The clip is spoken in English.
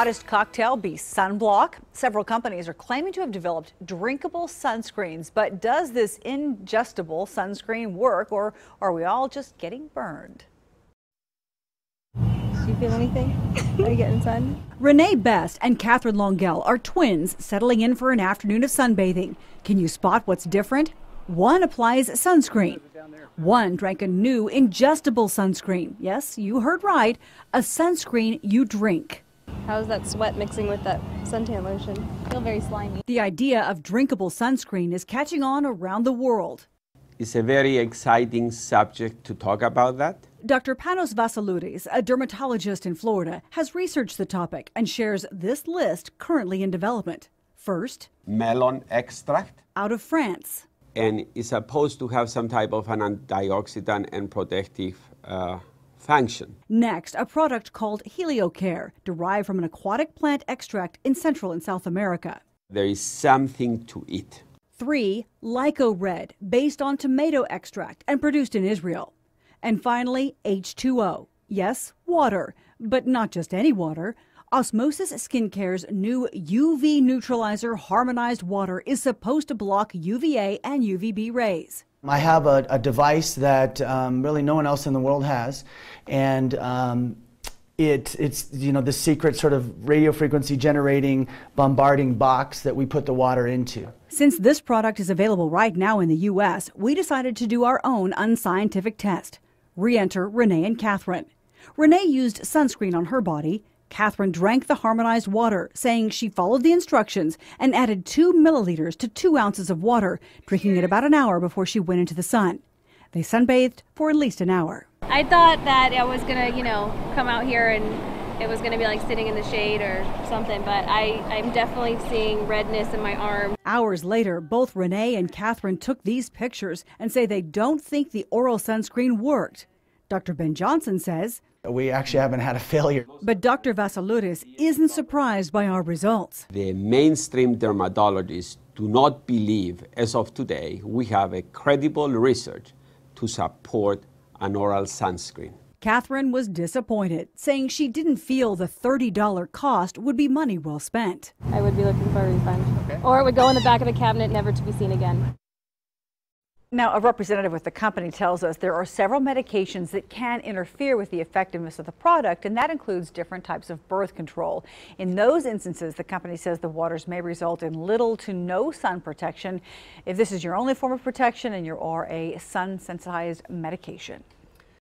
Hottest cocktail be sunblock. Several companies are claiming to have developed drinkable sunscreens, but does this ingestible sunscreen work, or are we all just getting burned? Do you feel anything? Are you getting sun? Renee Best and Catherine Longell are twins settling in for an afternoon of sunbathing. Can you spot what's different? One applies sunscreen. One drank a new ingestible sunscreen. Yes, you heard right, a sunscreen you drink. How's that sweat mixing with that suntan lotion? I feel very slimy. The idea of drinkable sunscreen is catching on around the world. It's a very exciting subject to talk about that. Dr. Panos Vassiliadis, a dermatologist in Florida, has researched the topic and shares this list currently in development. First, melon extract. Out of France. And is supposed to have some type of an antioxidant and protective function. Next, a product called HelioCare, derived from an aquatic plant extract in Central and South America. There is something to it. 3, Lyco Red, based on tomato extract and produced in Israel. And finally, H2O. Yes, water, but not just any water. Osmosis Skincare's new UV neutralizer harmonized water is supposed to block UVA and UVB rays. I have a device that really no one else in the world has, and it's the secret sort of radio frequency generating, bombarding box that we put the water into. Since this product is available right now in the U.S., we decided to do our own unscientific test. Re-enter Renee and Catherine. Renee used sunscreen on her body. Catherine drank the harmonized water, saying she followed the instructions and added 2 milliliters to 2 ounces of water, drinking it about an hour before she went into the sun. They sunbathed for at least an hour. I thought that I was going to, come out here and it was going to be like sitting in the shade or something, but I'm definitely seeing redness in my arm. Hours later, both Renee and Catherine took these pictures and say they don't think the oral sunscreen worked. Dr. Ben Johnson says, we actually haven't had a failure. But Dr. Vassiliadis isn't surprised by our results. The mainstream dermatologists do not believe, as of today, we have a credible research to support an oral sunscreen. Catherine was disappointed, saying she didn't feel the $30 cost would be money well spent. I would be looking for a refund. Okay. Or it would go in the back of the cabinet, never to be seen again. Now, a representative with the company tells us there are several medications that can interfere with the effectiveness of the product, and that includes different types of birth control. In those instances, the company says the waters may result in little to no sun protection. If this is your only form of protection and you are a sun-sensitized medication.